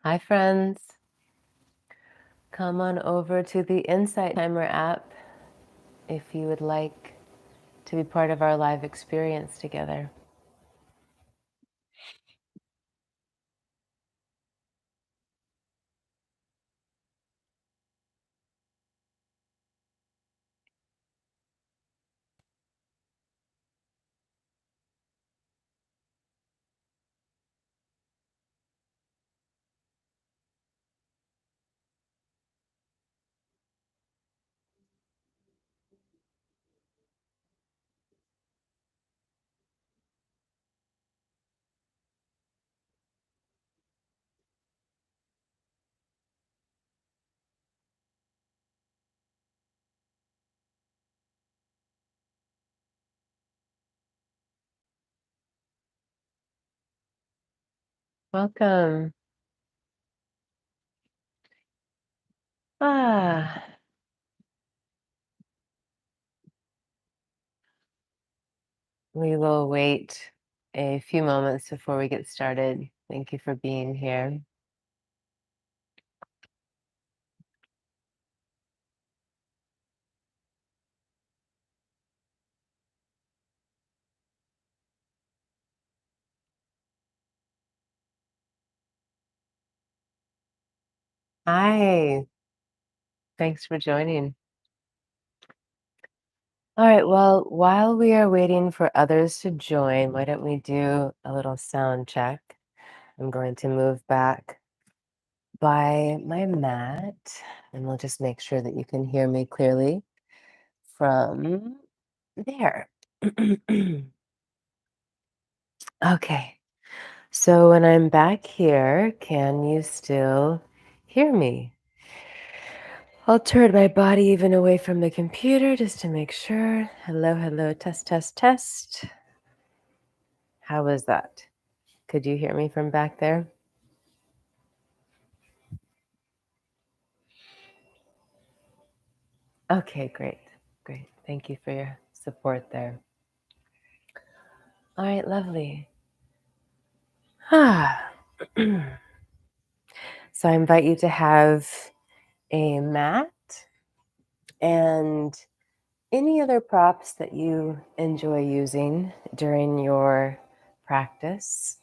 Hi, friends. Come on over to the Insight Timer app if you would like to be part of our live experience together. Welcome. Ah, we will wait a few moments before we get started. Thank you for being here. Hi, thanks for joining. All right, well, while we are waiting for others to join, why don't we do a little sound check? I'm going to move back by my mat, and we'll just make sure that you can hear me clearly from there. Okay, so when I'm back here, can you still hear me? I'll turn my body even away from the computer just to make sure. Hello, hello, test, test, test. How was that? Could you hear me from back there? Okay, great, great. Thank you for your support there. All right, lovely. Ah. So I invite you to have a mat and any other props that you enjoy using during your practice.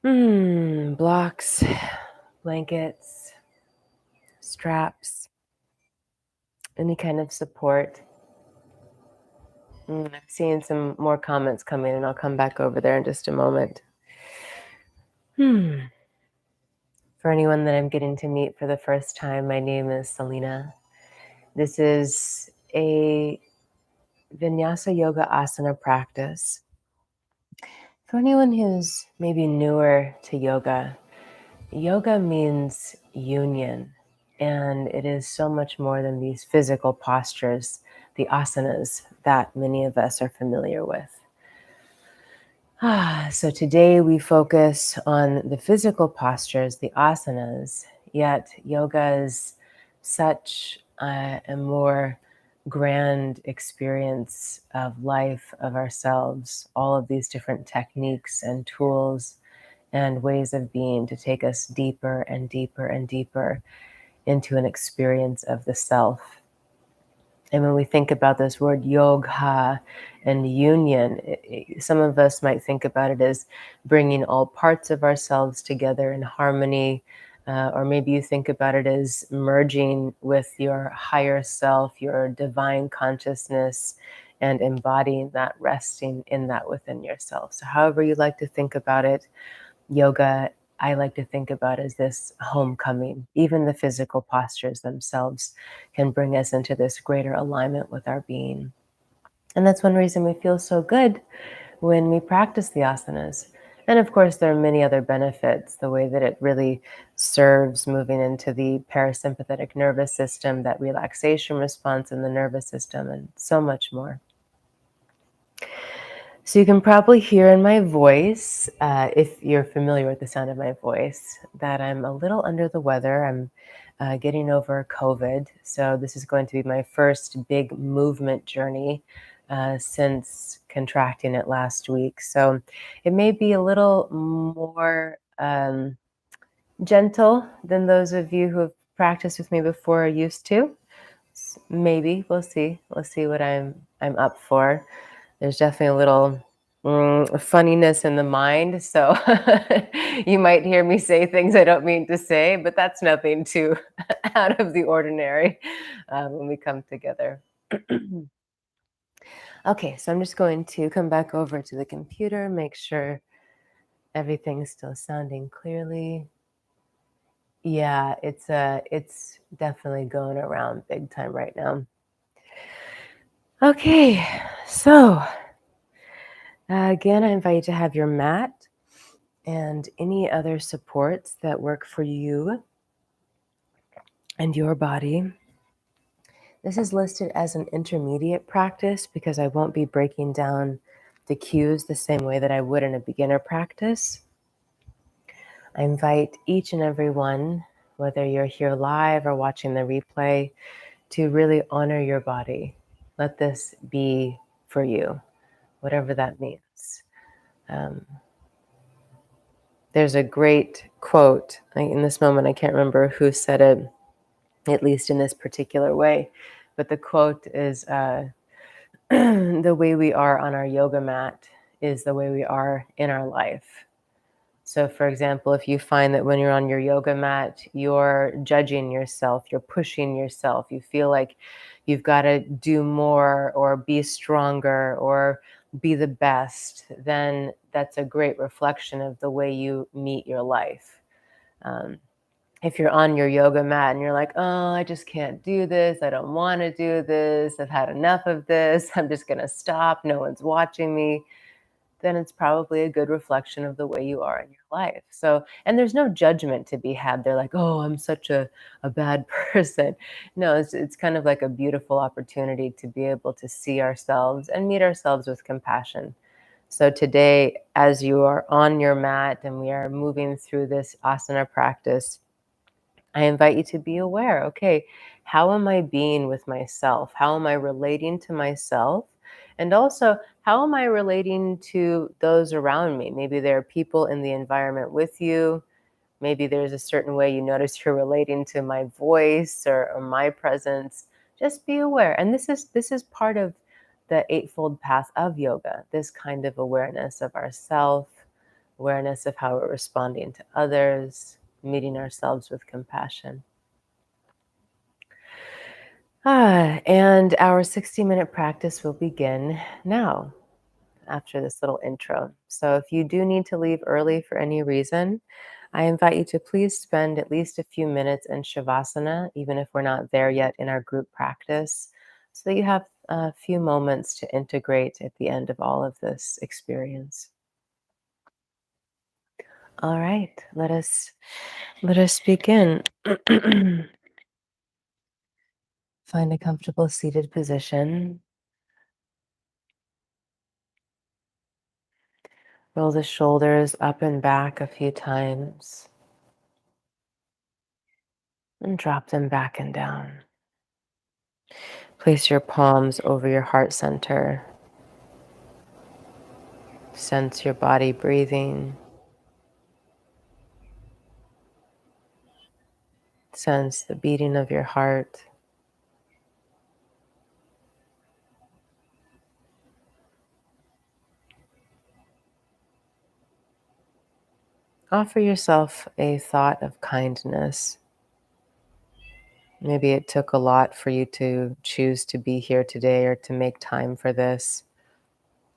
Blocks, blankets, straps, any kind of support. I'm seeing some more comments coming, and I'll come back over there in just a moment. For anyone that I'm getting to meet for the first time, my name is Selena. This is a Vinyasa yoga asana practice. For anyone who's maybe newer to yoga, yoga means union, and it is so much more than these physical postures, the asanas that many of us are familiar with. So today we focus on the physical postures, the asanas, yet yoga is such a more grand experience of life, of ourselves, all of these different techniques and tools and ways of being to take us deeper and deeper and deeper into an experience of the self. And when we think about this word yoga and union, some of us might think about it as bringing all parts of ourselves together in harmony. Or maybe you think about it as merging with your higher self, your divine consciousness, and embodying that, resting in that within yourself. So, however you like to think about it, yoga, I like to think about as this homecoming. Even the physical postures themselves can bring us into this greater alignment with our being. And that's one reason we feel so good when we practice the asanas. And of course, there are many other benefits, the way that it really serves moving into the parasympathetic nervous system, that relaxation response in the nervous system, and so much more. So you can probably hear in my voice, if you're familiar with the sound of my voice, that I'm a little under the weather. I'm getting over COVID. So this is going to be my first big movement journey since contracting it last week. So it may be a little more. gentle than those of you who have practiced with me before are used to. Maybe we'll see. We'll see what I'm up for. There's definitely a little funniness in the mind, so you might hear me say things I don't mean to say, but that's nothing too out of the ordinary when we come together. Okay, so I'm just going to come back over to the computer, make sure everything's still sounding clearly. Yeah, it's definitely going around big time right now. Okay, so again, I invite you to have your mat and any other supports that work for you and your body. This is listed as an intermediate practice because I won't be breaking down the cues the same way that I would in a beginner practice. I invite each and every one, whether you're here live or watching the replay, to really honor your body. Let this be for you, whatever that means. Um, there's a great quote. In this moment, I can't remember who said it, at least in this particular way, but the quote is the way we are on our yoga mat is the way we are in our life. So, for example, if you find that when you're on your yoga mat, you're judging yourself, you're pushing yourself, you feel like you've got to do more or be stronger or be the best, then that's a great reflection of the way you meet your life. Um, if you're on your yoga mat and you're like, oh, I just can't do this, I don't want to do this, I've had enough of this, I'm just going to stop, no one's watching me, then it's probably a good reflection of the way you are in your life. So, and there's no judgment to be had. They're like, oh, I'm such a bad person. No, it's kind of like a beautiful opportunity to be able to see ourselves and meet ourselves with compassion. So today, as you are on your mat and we are moving through this asana practice, I invite you to be aware, okay, how am I being with myself? How am I relating to myself? And also, how am I relating to those around me? Maybe there are people in the environment with you. Maybe there's a certain way you notice you're relating to my voice or my presence. Just be aware. And this is part of the eightfold path of yoga, this kind of awareness of ourself, awareness of how we're responding to others, meeting ourselves with compassion. And our 60-minute practice will begin now after this little intro. So if you do need to leave early for any reason, I invite you to please spend at least a few minutes in Shavasana, even if we're not there yet in our group practice, so that you have a few moments to integrate at the end of all of this experience. All right, let us begin. Find a comfortable seated position. Roll the shoulders up and back a few times and drop them back and down. Place your palms over your heart center. Sense your body breathing. Sense the beating of your heart. Offer yourself a thought of kindness. Maybe it took a lot for you to choose to be here today or to make time for this.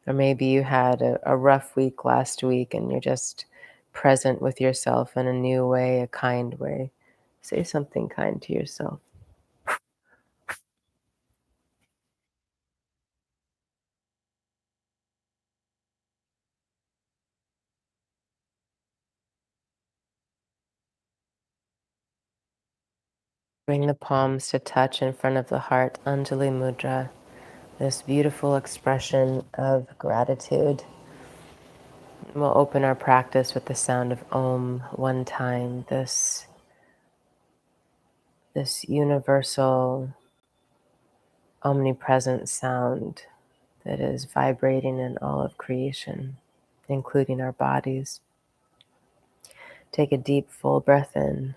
Or maybe you had a rough week last week and you're just present with yourself in a new way, a kind way. Say something kind to yourself. Bring the palms to touch in front of the heart, Anjali Mudra, this beautiful expression of gratitude. We'll open our practice with the sound of Om one time, this universal, omnipresent sound that is vibrating in all of creation, including our bodies. Take a deep, full breath in.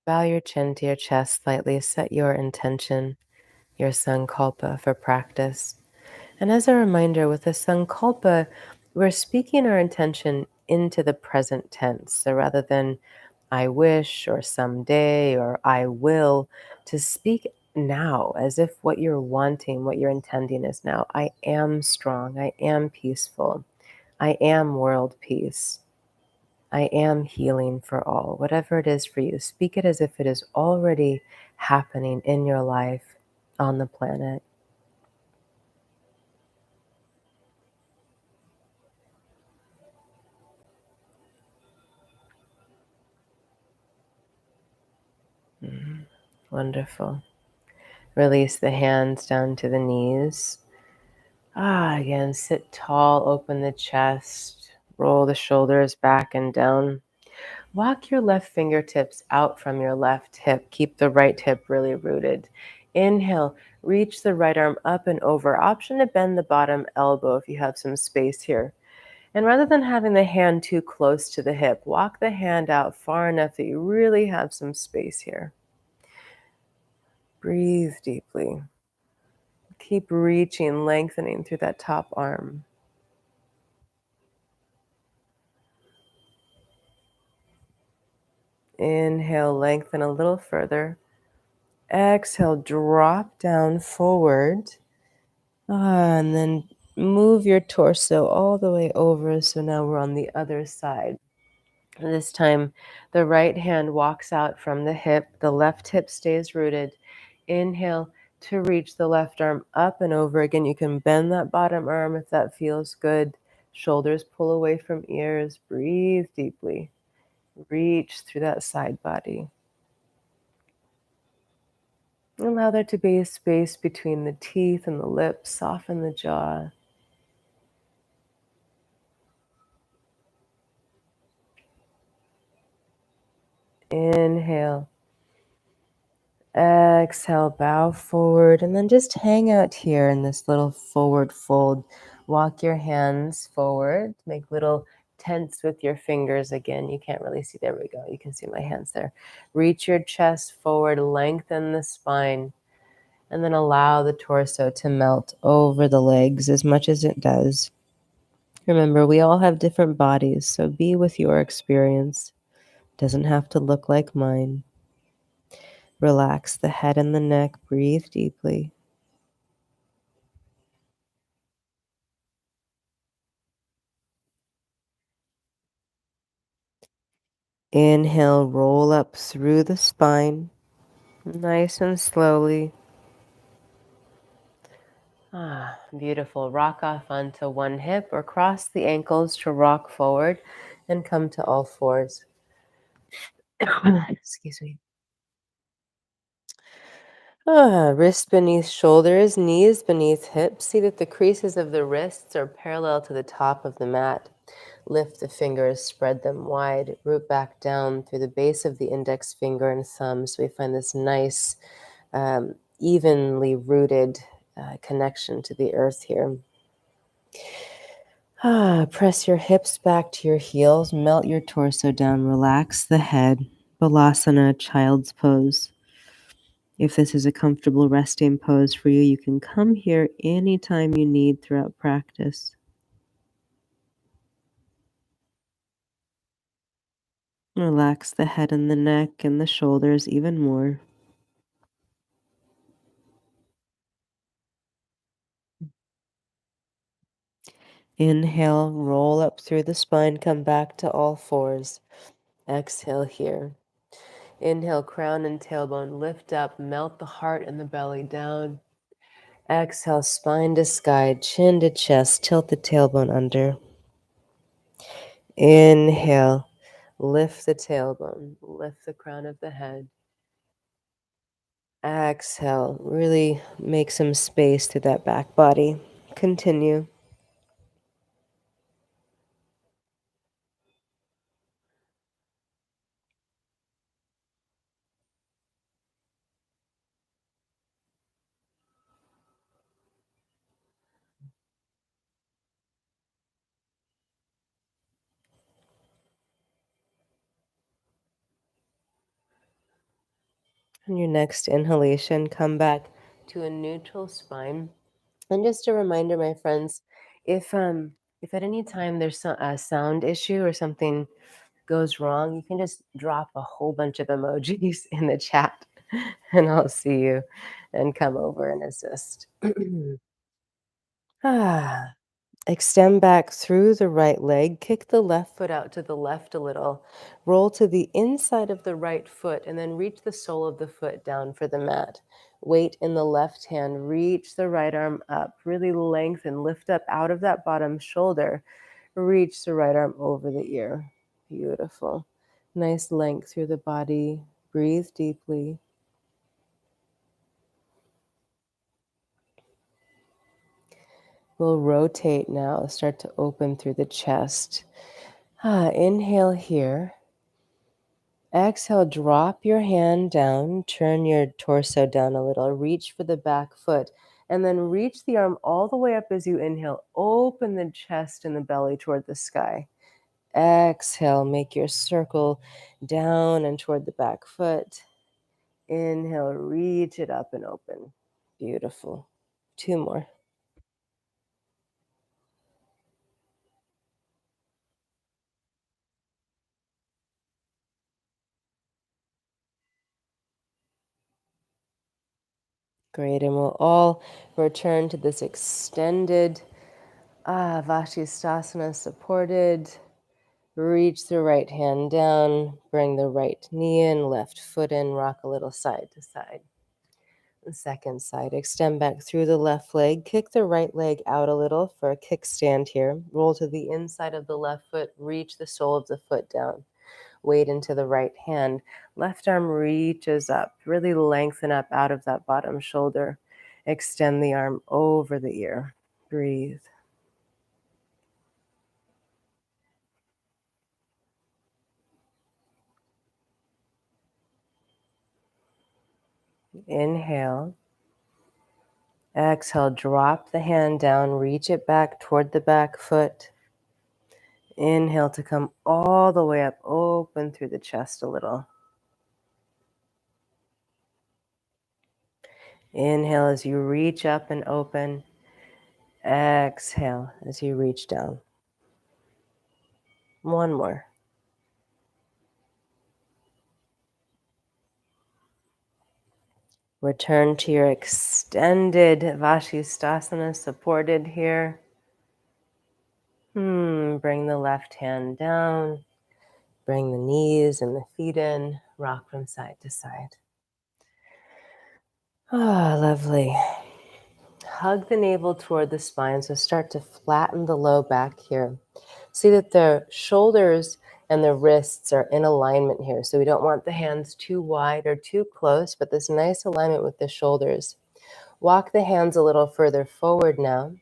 Bow your chin to your chest slightly. Set your intention, your sankalpa for practice. And as a reminder, with the sankalpa, we're speaking our intention into the present tense. So rather than I wish or someday or I will, to speak now as if what you're wanting, what you're intending is now. I am strong. I am peaceful. I am world peace. I am healing for all. Whatever it is for you, speak it as if it is already happening in your life on the planet. Mhm. Wonderful. Release the hands down to the knees. Again, sit tall, open the chest, roll the shoulders back and down. Walk your left fingertips out from your left hip. Keep the right hip really rooted. Inhale, reach the right arm up and over. Option to bend the bottom elbow if you have some space here. And rather than having the hand too close to the hip, walk the hand out far enough that you really have some space here. Breathe deeply. Keep reaching, lengthening through that top arm. Inhale, lengthen a little further. Exhale, drop down forward. And then move your torso all the way over. So now we're on the other side. And this time, the right hand walks out from the hip. The left hip stays rooted. Inhale to reach the left arm up and over. Again, you can bend that bottom arm if that feels good. Shoulders pull away from ears. Breathe deeply. Reach through that side body. Allow there to be a space between the teeth and the lips. Soften the jaw. Inhale. Exhale, bow forward, and then just hang out here in this little forward fold. Walk your hands forward. Make little tents with your fingers again. You can't really see. There we go. You can see my hands there. Reach your chest forward, lengthen the spine, and then allow the torso to melt over the legs as much as it does. Remember, we all have different bodies, so be with your experience. Doesn't have to look like mine. Relax the head and the neck. Breathe deeply. Inhale, roll up through the spine, nice and slowly. Beautiful. Rock off onto one hip or cross the ankles to rock forward and come to all fours. Excuse me. Wrists beneath shoulders, knees beneath hips. See that the creases of the wrists are parallel to the top of the mat. Lift the fingers, spread them wide, root back down through the base of the index finger and thumb. So we find this nice, evenly rooted connection to the earth here. Press your hips back to your heels, melt your torso down, relax the head. Balasana, child's pose. If this is a comfortable resting pose for you, you can come here anytime you need throughout practice. Relax the head and the neck and the shoulders even more. Inhale, roll up through the spine, come back to all fours. Exhale here. Inhale, crown and tailbone, lift up, melt the heart and the belly down. Exhale, spine to sky, chin to chest, tilt the tailbone under. Inhale, lift the tailbone, lift the crown of the head. Exhale. Really make some space to that back body. Continue. On your next inhalation, come back to a neutral spine. And just a reminder, my friends, if at any time there's a sound issue or something goes wrong, you can just drop a whole bunch of emojis in the chat and I'll see you and come over and assist. Ah, extend back through the right leg, kick the left foot out to the left a little, roll to the inside of the right foot, and then reach the sole of the foot down for the mat. Weight in the left hand, reach the right arm up, really lengthen, lift up out of that bottom shoulder, reach the right arm over the ear. Beautiful. Nice length through the body. Breathe deeply. We'll rotate now, start to open through the chest. Inhale here. Exhale, drop your hand down, turn your torso down a little, reach for the back foot, and then reach the arm all the way up as you inhale. Open the chest and the belly toward the sky. Exhale, make your circle down and toward the back foot. Inhale, reach it up and open. Beautiful. Two more. Great. And we'll all return to this extended Vashisthasana supported. Reach the right hand down, bring the right knee in, left foot in, rock a little side to side. The second side, extend back through the left leg, kick the right leg out a little for a kickstand here. Roll to the inside of the left foot, reach the sole of the foot down. Weight into the right hand. Left arm reaches up, really lengthen up out of that bottom shoulder. Extend the arm over the ear. Breathe. Inhale. Exhale, drop the hand down, reach it back toward the back foot. Inhale to come all the way up, open through the chest a little. Inhale as you reach up and open. Exhale as you reach down. One more. Return to your extended Vashisthasana, supported here. Bring the left hand down. Bring the knees and the feet in. Rock from side to side. Lovely. Hug the navel toward the spine. So start to flatten the low back here. See that the shoulders and the wrists are in alignment here. So we don't want the hands too wide or too close, but this nice alignment with the shoulders. Walk the hands a little further forward now.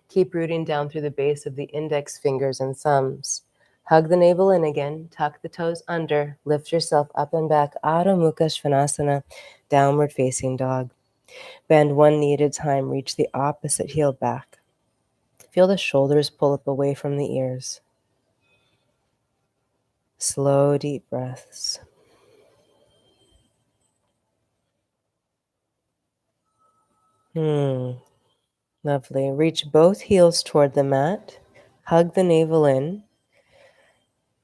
Keep rooting down through the base of the index fingers and thumbs. Hug the navel in again. Tuck the toes under. Lift yourself up and back. Adho Mukha Svanasana, downward facing dog. Bend one knee at a time. Reach the opposite heel back. Feel the shoulders pull up away from the ears. Slow, deep breaths. Lovely. Reach both heels toward the mat. Hug the navel in.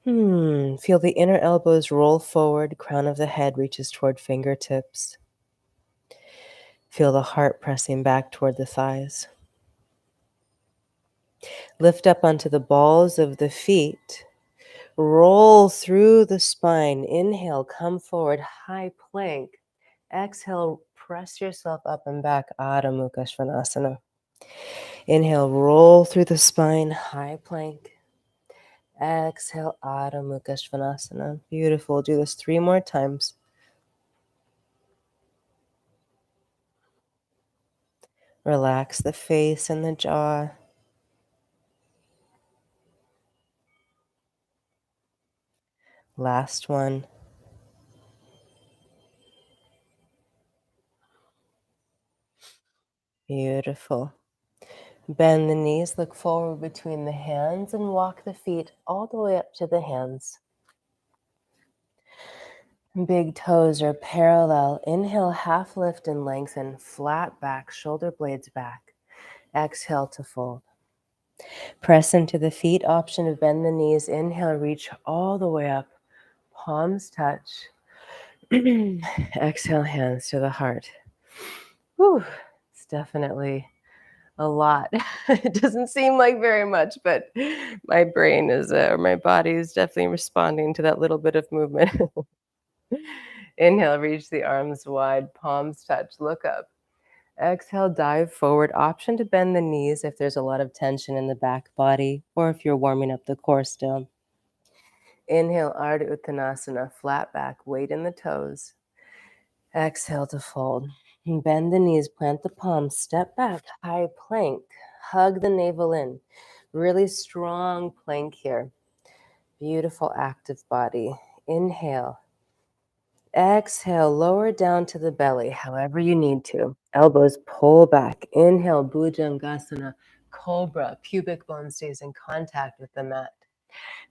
Feel the inner elbows roll forward. Crown of the head reaches toward fingertips. Feel the heart pressing back toward the thighs. Lift up onto the balls of the feet. Roll through the spine. Inhale, come forward, high plank. Exhale, press yourself up and back, Adho Mukha Svanasana. Inhale, roll through the spine, high plank. Exhale, Adho Mukha Svanasana. Beautiful. Do this 3 more times. Relax the face and the jaw. Last one. Beautiful. Bend the knees, look forward between the hands, and walk the feet all the way up to the hands. Big toes are parallel. Inhale, half lift and lengthen, flat back, shoulder blades back. Exhale to fold. Press into the feet, option to bend the knees. Inhale, reach all the way up. Palms touch. Exhale, hands to the heart. Whew, it's definitely a lot. It doesn't seem like very much, but my brain is, or my body is definitely responding to that little bit of movement. Inhale, reach the arms wide, palms touch, look up. Exhale, dive forward. Option to bend the knees if there's a lot of tension in the back body or if you're warming up the core still. Inhale, Ardha Uttanasana, flat back, weight in the toes. Exhale to fold. Bend the knees, plant the palms, step back, high plank. Hug the navel in. Really strong plank here. Beautiful active body. Inhale. Exhale, lower down to the belly, however you need to. Elbows pull back. Inhale, Bhujangasana, Cobra. Pubic bone stays in contact with the mat.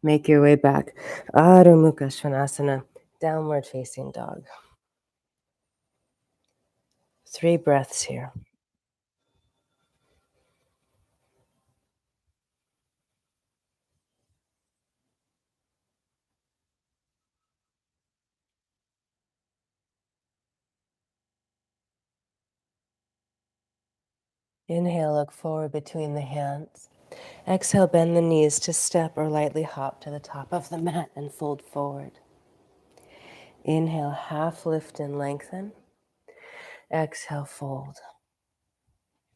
Make your way back. Adho Mukha Svanasana, downward facing dog. 3 breaths here. Inhale, look forward between the hands. Exhale, bend the knees to step or lightly hop to the top of the mat and fold forward. Inhale, half lift and lengthen. Exhale, fold.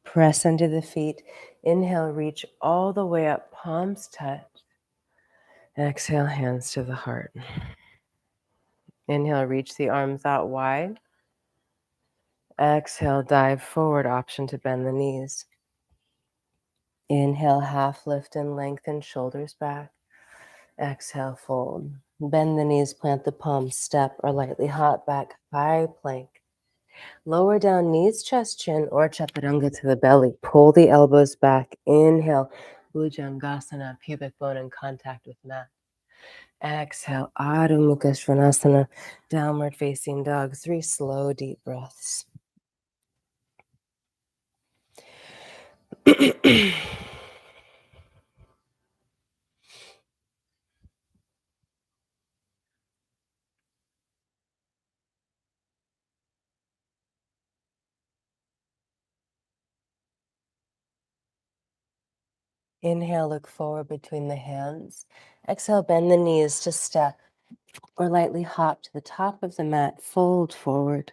Press into the feet. Inhale, reach all the way up, palms touch. Exhale, hands to the heart. Inhale, reach the arms out wide. Exhale, dive forward, option to bend the knees. Inhale, half lift and lengthen, shoulders back. Exhale, fold. Bend the knees, plant the palms, step or lightly hop back, high plank. Lower down, knees, chest, chin, or chaturanga to the belly. Pull the elbows back. Inhale, Bhujangasana, pubic bone in contact with mat. Exhale, Adho Mukha Svanasana, downward facing dog. 3 slow, deep breaths. Inhale, look forward between the hands. Exhale, bend the knees to step or lightly hop to the top of the mat. Fold forward.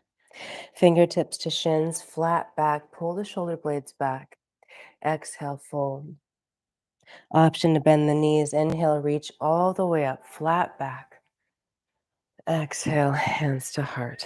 Fingertips to shins, flat back. Pull the shoulder blades back. Exhale, fold. Option to bend the knees. Inhale, reach all the way up, flat back. Exhale, hands to heart.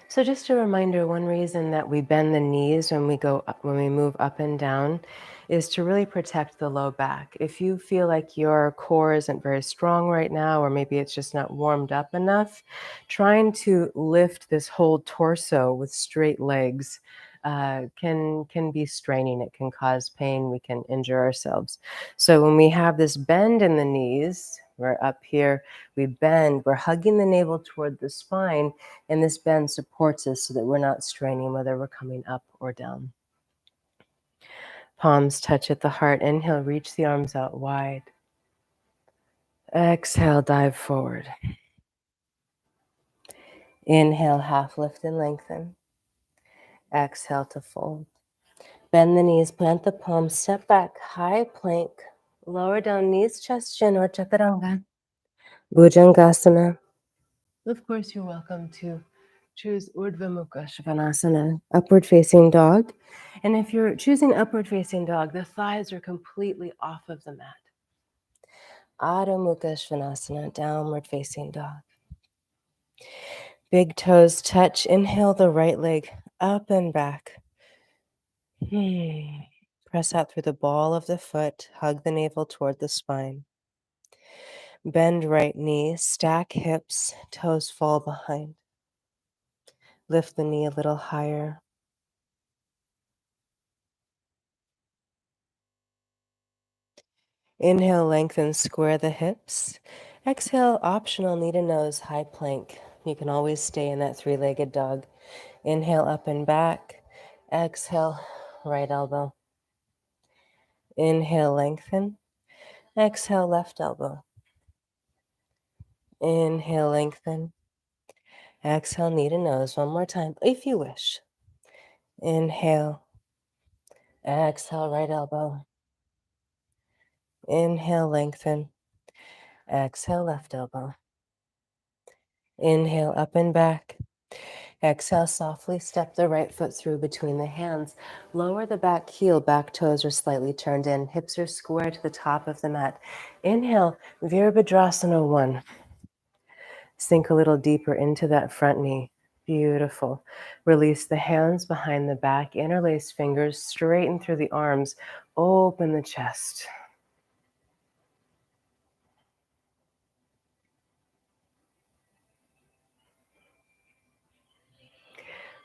So just a reminder, one reason that we bend the knees when we go up, when we move up and down is to really protect the low back. If you feel like your core isn't very strong right now, or maybe it's just not warmed up enough, trying to lift this whole torso with straight legs can be straining. It can cause pain. We can injure ourselves. So when we have this bend in the knees, we're up here, we bend, we're hugging the navel toward the spine, and this bend supports us so that we're not straining whether we're coming up or down. Palms touch at the heart. Inhale, reach the arms out wide. Exhale, dive forward. Inhale, half lift and lengthen. Exhale to fold. Bend the knees, plant the palms, step back, high plank. Lower down, knees, chest, chin, or chaturanga. Bhujangasana. Of course, you're welcome to choose Urdhva Mukha Svanasana, upward facing dog. And if you're choosing upward facing dog, the thighs are completely off of the mat. Adho Mukha Svanasana, downward facing dog. Big toes touch. Inhale the right leg up and back. Press out through the ball of the foot, hug the navel toward the spine. Bend right knee, stack hips, toes fall behind. Lift the knee a little higher. Inhale, lengthen, square the hips. Exhale, optional knee to nose, high plank. You can always stay in that three-legged dog. Inhale, up and back. Exhale, right elbow. Inhale, lengthen. Exhale, left elbow. Inhale, lengthen. Exhale, knee to nose. One more time, if you wish. Inhale. Exhale, right elbow. Inhale, lengthen. Exhale, left elbow. Inhale, up and back. Exhale, softly step the right foot through between the hands. Lower the back heel, back toes are slightly turned in. Hips are square to the top of the mat. Inhale, Virabhadrasana 1. Sink a little deeper into that front knee. Beautiful. Release the hands behind the back, interlace fingers, straighten through the arms, open the chest.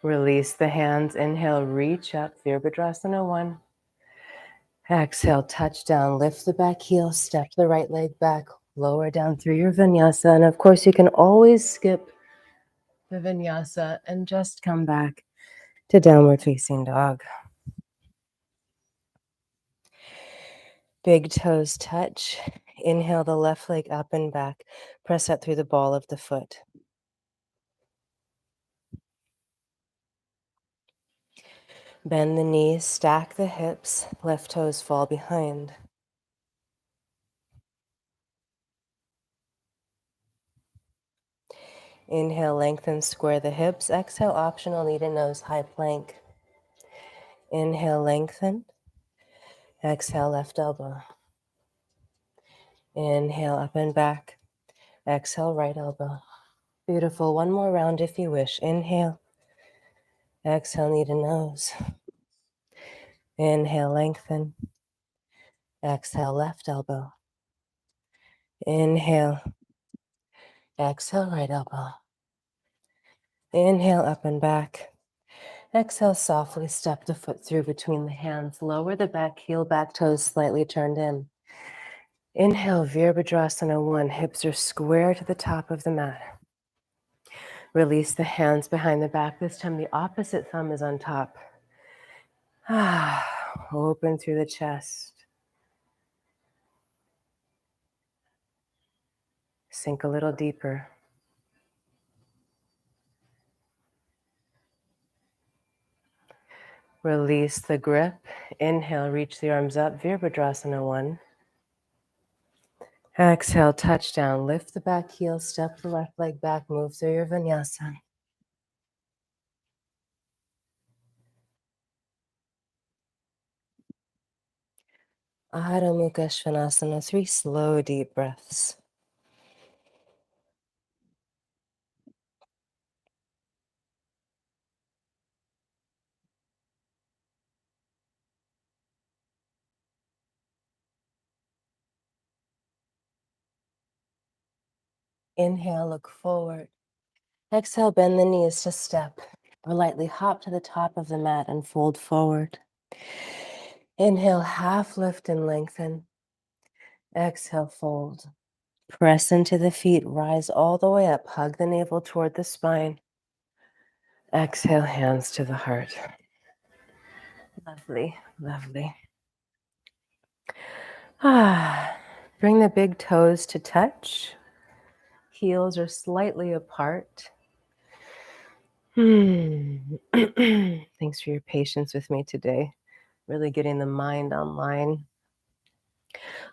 Release the hands. Inhale, reach up, Virabhadrasana 1. Exhale, touch down, lift the back heel, step the right leg back, lower down through your vinyasa. And of course, you can always skip the vinyasa and just come back to downward facing dog. Big toes touch. Inhale the left leg up and back. Press up through the ball of the foot. Bend the knees, stack the hips, left toes fall behind. Inhale, lengthen, square the hips. Exhale, optional knee to nose, high plank. Inhale, lengthen. Exhale, left elbow. Inhale, up and back. Exhale, right elbow. Beautiful. One more round if you wish. Inhale. Exhale, knee to nose. Inhale, lengthen. Exhale, left elbow. Inhale. Exhale, right elbow. Inhale, up and back. Exhale, softly step the foot through between the hands. Lower the back heel, back toes slightly turned in. Inhale, Virabhadrasana 1. Hips are square to the top of the mat. Release the hands behind the back. This time the opposite thumb is on top. Open through the chest. Sink a little deeper. Release the grip. Inhale, reach the arms up. Virabhadrasana 1. Exhale, touch down. Lift the back heel, step the left leg back, move through your vinyasa. Adho Mukha Svanasana. 3 slow, deep breaths. Inhale, look forward. Exhale, bend the knees to step or lightly hop to the top of the mat and fold forward. Inhale, half lift and lengthen. Exhale, fold. Press into the feet, rise all the way up, hug the navel toward the spine. Exhale, hands to the heart. Lovely, lovely. Bring the big toes to touch. Heels are slightly apart. Thanks for your patience with me today. Really getting the mind online.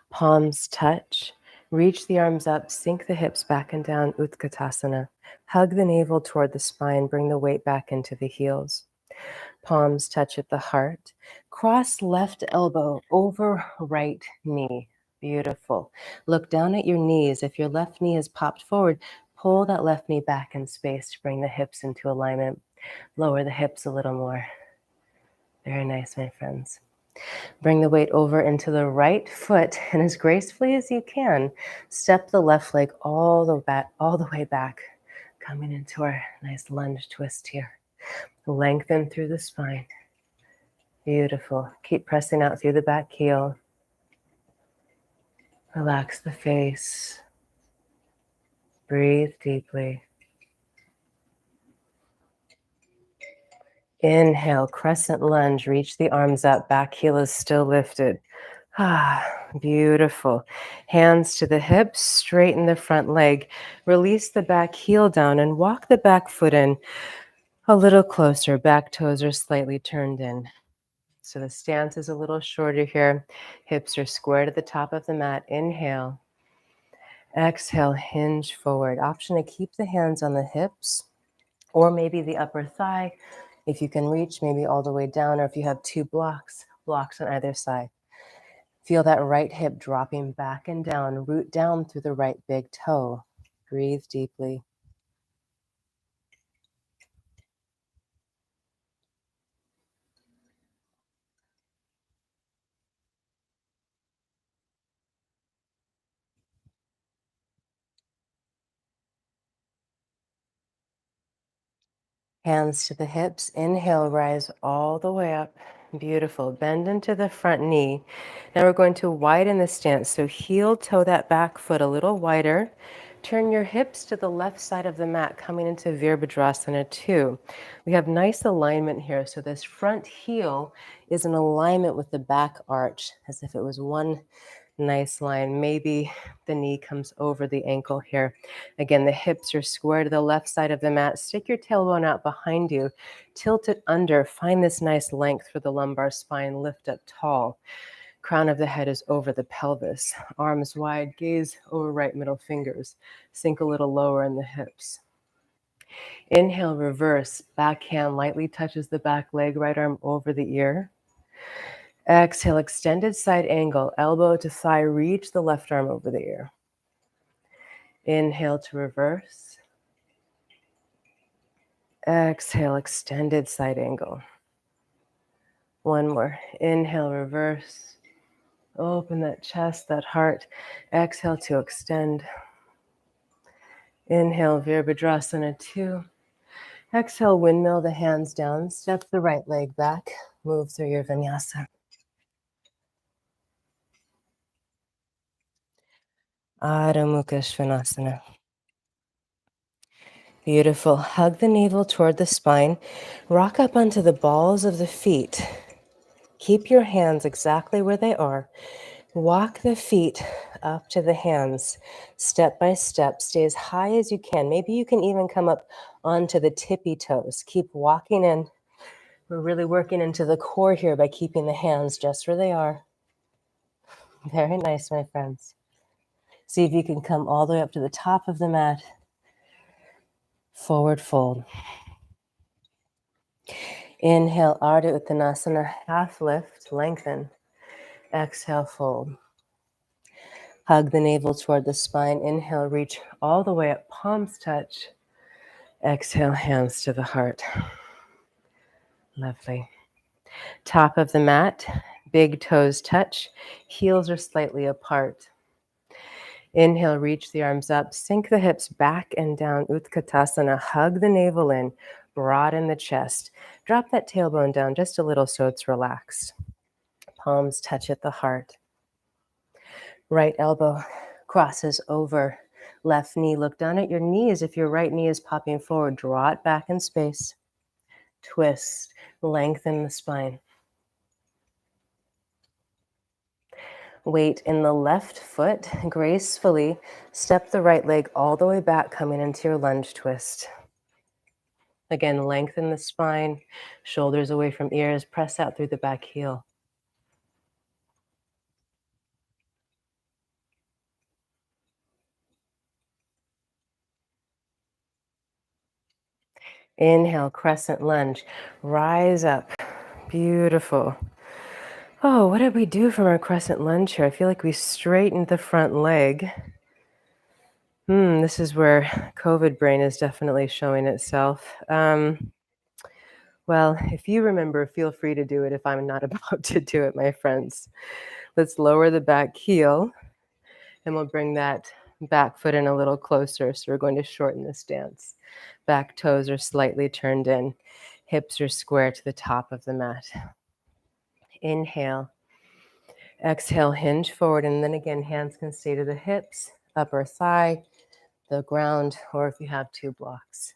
Palms touch. Reach the arms up, sink the hips back and down, Utkatasana. Hug the navel toward the spine, bring the weight back into the heels. Palms touch at the heart. Cross left elbow over right knee. Beautiful. Look down at your knees. If your left knee is popped forward, pull that left knee back in space to bring the hips into alignment. Lower the hips a little more. Very nice, my friends. Bring the weight over into the right foot, and as gracefully as you can, step the left leg all the way back, coming into our nice lunge twist here. Lengthen through the spine. Beautiful. Keep pressing out through the back heel. Relax the face. Breathe deeply. Inhale, crescent lunge. Reach the arms up. Back heel is still lifted. Ah, beautiful. Hands to the hips, straighten the front leg. Release the back heel down and walk the back foot in a little closer. Back toes are slightly turned in. So the stance is a little shorter here. Hips are square to the top of the mat. Inhale. Exhale, hinge forward. Option to keep the hands on the hips or maybe the upper thigh. If you can reach, maybe all the way down, or if you have two blocks on either side. Feel that right hip dropping back and down. Root down through the right big toe. Breathe deeply. Hands to the hips. Inhale, rise all the way up. Beautiful. Bend into the front knee. Now we're going to widen the stance. So heel toe that back foot a little wider. Turn your hips to the left side of the mat, coming into Virabhadrasana 2. We have nice alignment here. So this front heel is in alignment with the back arch, as if it was one nice line. Maybe the knee comes over the ankle here. Again, the hips are square to the left side of the mat. Stick your tailbone out behind you. Tilt it under. Find this nice length for the lumbar spine. Lift up tall. Crown of the head is over the pelvis. Arms wide. Gaze over right middle fingers. Sink a little lower in the hips. Inhale, reverse. Back hand lightly touches the back leg. Right arm over the ear. Exhale, extended side angle, elbow to thigh, reach the left arm over the ear. Inhale to reverse. Exhale, extended side angle. One more. Inhale, reverse. Open that chest, that heart. Exhale to extend. Inhale, Virabhadrasana 2. Exhale, windmill the hands down. Step the right leg back. Move through your Vinyasa. Adho Mukha Svanasana. Beautiful. Hug the navel toward the spine. Rock up onto the balls of the feet. Keep your hands exactly where they are. Walk the feet up to the hands, step by step. Stay as high as you can. Maybe you can even come up onto the tippy toes. Keep walking in. We're really working into the core here by keeping the hands just where they are. Very nice, my friends. See if you can come all the way up to the top of the mat. Forward fold. Inhale, Ardha Uttanasana, half lift, lengthen. Exhale, fold. Hug the navel toward the spine. Inhale, reach all the way up, palms touch. Exhale, hands to the heart. Lovely. Top of the mat, big toes touch, heels are slightly apart. Inhale, reach the arms up, sink the hips back and down, Utkatasana, hug the navel in, broaden the chest. Drop that tailbone down just a little so it's relaxed. Palms touch at the heart. Right elbow crosses over left knee. Look down at your knee as if your right knee is popping forward. Draw it back in space. Twist, lengthen the spine. Weight in the left foot. Gracefully step the right leg all the way back, coming into your lunge twist. Again, lengthen the spine, shoulders away from ears, press out through the back heel. Inhale, crescent lunge. Rise up. Beautiful. Oh, what did we do from our crescent lunge here? I feel like we straightened the front leg. This is where COVID brain is definitely showing itself. Well, if you remember, feel free to do it if I'm not about to do it, my friends. Let's lower the back heel and we'll bring that back foot in a little closer. So we're going to shorten the stance. Back toes are slightly turned in. Hips are square to the top of the mat. Inhale. Exhale, hinge forward. And then again, hands can stay to the hips, upper thigh, the ground, or if you have two blocks.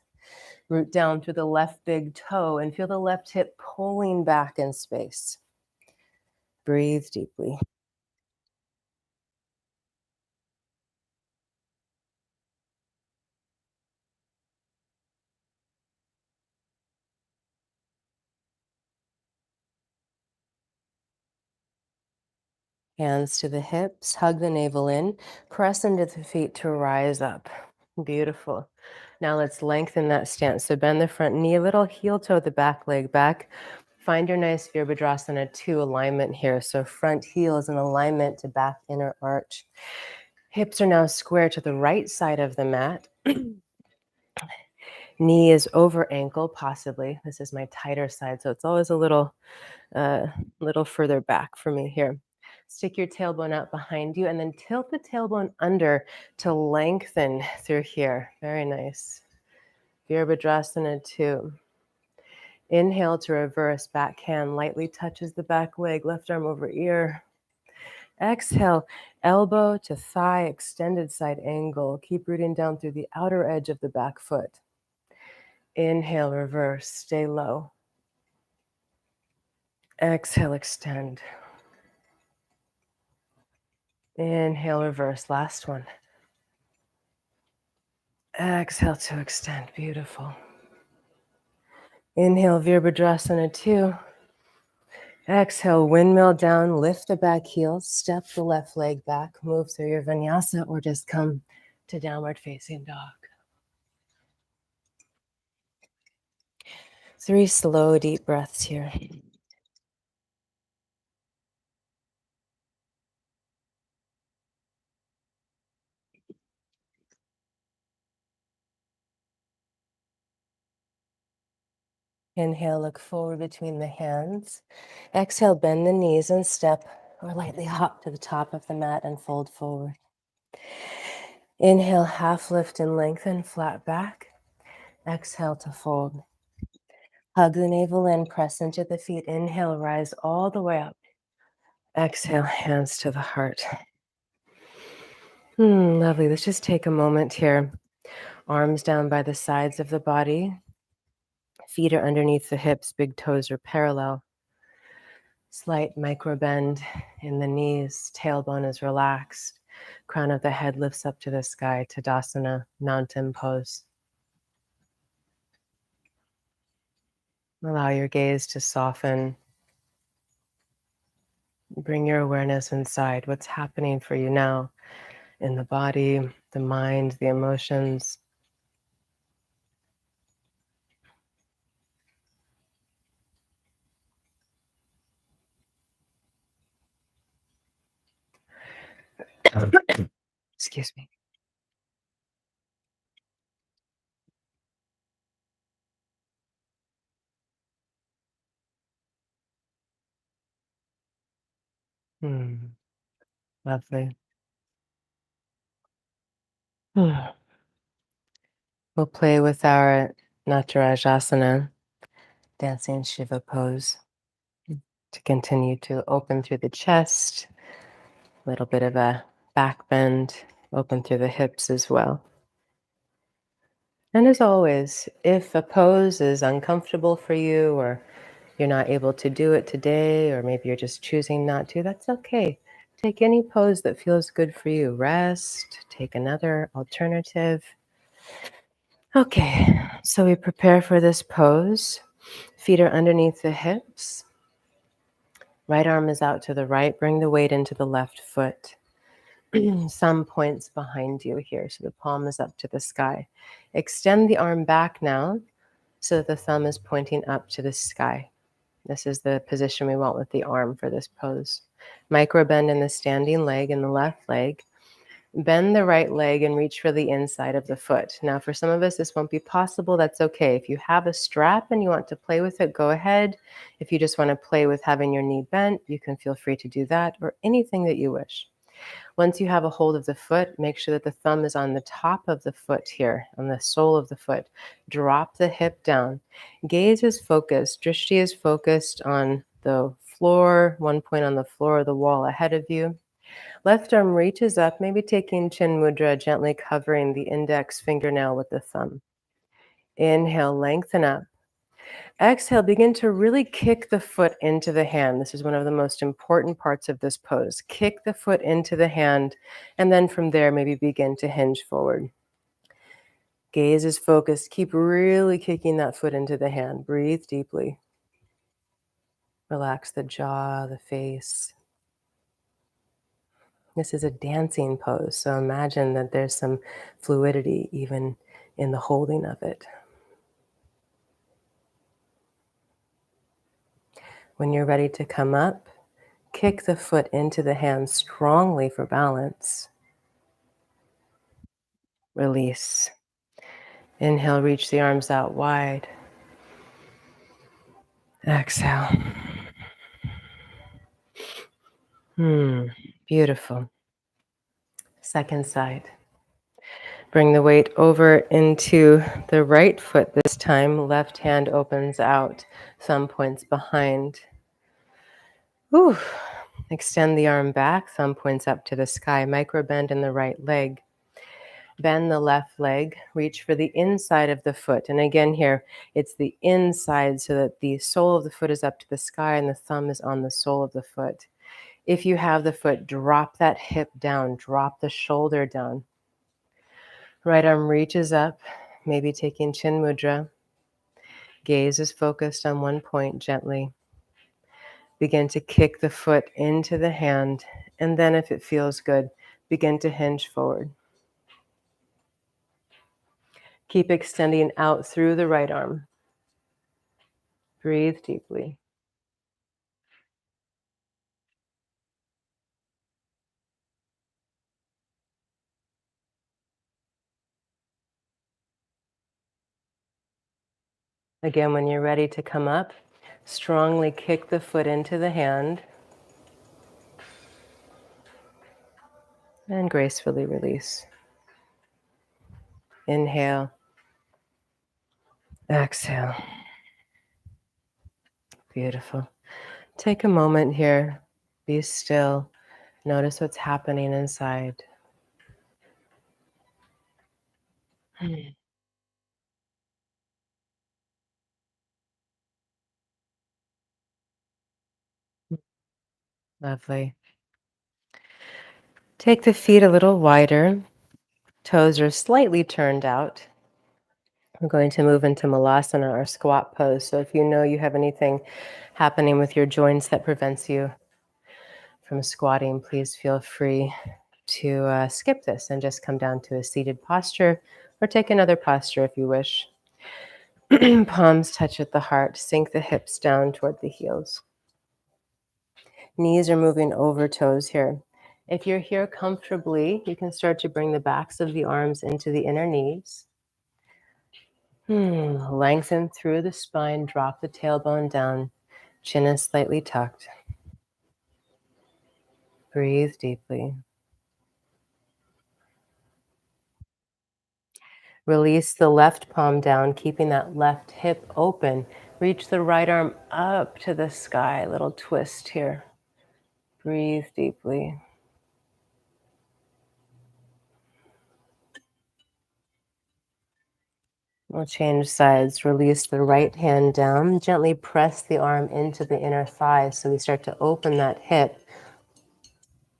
Root down through the left big toe and feel the left hip pulling back in space. Breathe deeply. Hands to the hips, hug the navel in, press into the feet to rise up. Beautiful. Now let's lengthen that stance. So bend the front knee a little, heel toe the back leg back. Find your nice Virabhadrasana 2 alignment here. So front heel is in alignment to back inner arch. Hips are now square to the right side of the mat. Knee is over ankle, possibly. This is my tighter side, so it's always a little further back for me here. Stick your tailbone out behind you and then tilt the tailbone under to lengthen through here. Very nice. Virabhadrasana 2. Inhale to reverse, back hand lightly touches the back leg, left arm over ear. Exhale, elbow to thigh, extended side angle. Keep rooting down through the outer edge of the back foot. Inhale, reverse, stay low. Exhale, extend. Inhale, reverse, last one. Exhale to extend, beautiful. Inhale, Virabhadrasana 2. Exhale, windmill down, lift the back heel, step the left leg back, move through your vinyasa or just come to downward facing dog. 3 slow, deep breaths here. Inhale, look forward between the hands. Exhale, bend the knees and step or lightly hop to the top of the mat and fold forward. Inhale, half lift and lengthen, flat back. Exhale to fold. Hug the navel in, press into the feet. Inhale, rise all the way up. Exhale, hands to the heart. Lovely. Let's just take a moment here. Arms down by the sides of the body. Feet are underneath the hips. Big toes are parallel. Slight micro bend in the knees. Tailbone is relaxed. Crown of the head lifts up to the sky. Tadasana, mountain pose. Allow your gaze to soften. Bring your awareness inside. What's happening for you now in the body, the mind, the emotions. Excuse me. Lovely. We'll play with our Natarajasana, dancing Shiva pose, to continue to open through the chest, a little bit of a back bend, open through the hips as well. And as always, if a pose is uncomfortable for you or you're not able to do it today, or maybe you're just choosing not to, that's okay. Take any pose that feels good for you. Rest, take another alternative. Okay, so we prepare for this pose. Feet are underneath the hips. Right arm is out to the right. Bring the weight into the left foot. Some points behind you here, so the palm is up to the sky. Extend the arm back now so that the thumb is pointing up to the sky. This is the position we want with the arm for this pose. Micro bend in the standing leg in the left leg. Bend the right leg and reach for the inside of the foot. Now, for some of us, this won't be possible. That's okay. If you have a strap and you want to play with it, go ahead. If you just want to play with having your knee bent, you can feel free to do that or anything that you wish. Once you have a hold of the foot, make sure that the thumb is on the top of the foot here, on the sole of the foot. Drop the hip down. Gaze is focused. Drishti is focused on the floor, one point on the floor or the wall ahead of you. Left arm reaches up, maybe taking chin mudra, gently covering the index fingernail with the thumb. Inhale, lengthen up. Exhale, begin to really kick the foot into the hand. This is one of the most important parts of this pose. Kick the foot into the hand, and then from there, maybe begin to hinge forward. Gaze is focused. Keep really kicking that foot into the hand. Breathe deeply. Relax the jaw, the face. This is a dancing pose, so imagine that there's some fluidity even in the holding of it. When you're ready to come up, kick the foot into the hand strongly for balance. Release. Inhale, reach the arms out wide. Exhale. Beautiful. Second side. Bring the weight over into the right foot this time. Left hand opens out, thumb points behind. Whew. Extend the arm back, thumb points up to the sky. Micro bend in the right leg. Bend the left leg, reach for the inside of the foot. And again here, it's the inside so that the sole of the foot is up to the sky and the thumb is on the sole of the foot. If you have the foot, drop that hip down, drop the shoulder down. Right arm reaches up, maybe taking chin mudra. Gaze is focused on one point gently. Begin to kick the foot into the hand, and then if it feels good, begin to hinge forward. Keep extending out through the right arm. Breathe deeply. Again, when you're ready to come up, strongly kick the foot into the hand and gracefully release. Inhale. Exhale. Beautiful. Take a moment here. Be still. Notice what's happening inside. Lovely. Take the feet a little wider. Toes are slightly turned out. We're going to move into Malasana, our squat pose. So if you know you have anything happening with your joints that prevents you from squatting, please feel free to skip this and just come down to a seated posture or take another posture if you wish. Palms touch at the heart. Sink the hips down toward the heels. Knees are moving over toes here. If you're here comfortably, you can start to bring the backs of the arms into the inner knees. Lengthen through the spine, drop the tailbone down, chin is slightly tucked. Breathe deeply. Release the left palm down, keeping that left hip open. Reach the right arm up to the sky, little twist here. Breathe deeply. We'll change sides. Release the right hand down. Gently press the arm into the inner thigh so we start to open that hip.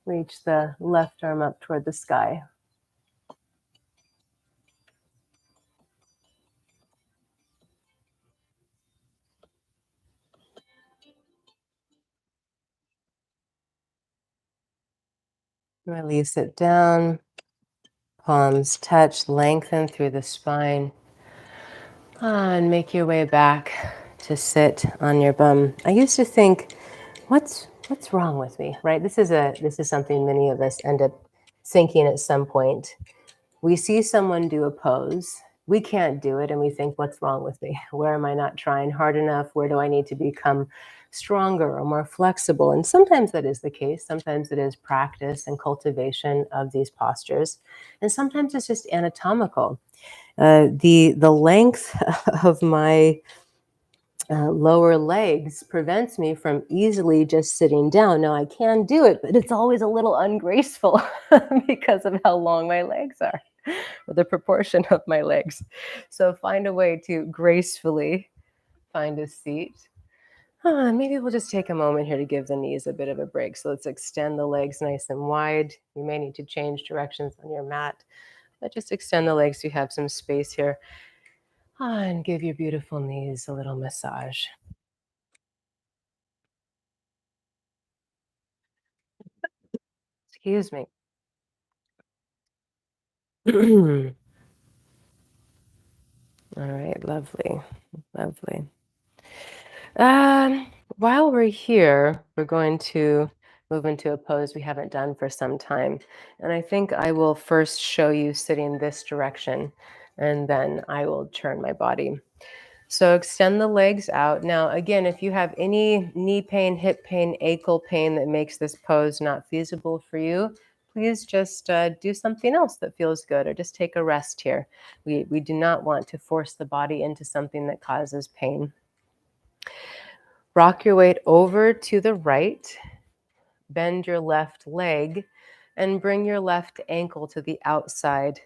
Reach the left arm up toward the sky. Release it down. Palms touch, lengthen through the spine. And make your way back to sit on your bum. I used to think, what's wrong with me, right? This is something many of us end up thinking at some point, we see someone do a pose, we can't do it, and we think, what's wrong with me? Where am I not trying hard enough? Where do I need to become stronger or more flexible? And sometimes that is the case. Sometimes it is practice and cultivation of these postures. And sometimes it's just anatomical. The length of my lower legs prevents me from easily just sitting down. Now I can do it, but it's always a little ungraceful because of how long my legs are, or the proportion of my legs. So find a way to gracefully find a seat. Maybe we'll just take a moment here to give the knees a bit of a break. So let's extend the legs nice and wide. You may need to change directions on your mat, but just extend the legs so you have some space here. And give your beautiful knees a little massage. Excuse me. All right, lovely, lovely. While we're here, we're going to move into a pose we haven't done for some time. And I think I will first show you sitting this direction, and then I will turn my body. So extend the legs out. Now, again, if you have any knee pain, hip pain, ankle pain that makes this pose not feasible for you, please just do something else that feels good, or just take a rest here. We do not want to force the body into something that causes pain. Rock your weight over to the right, bend your left leg, and bring your left ankle to the outside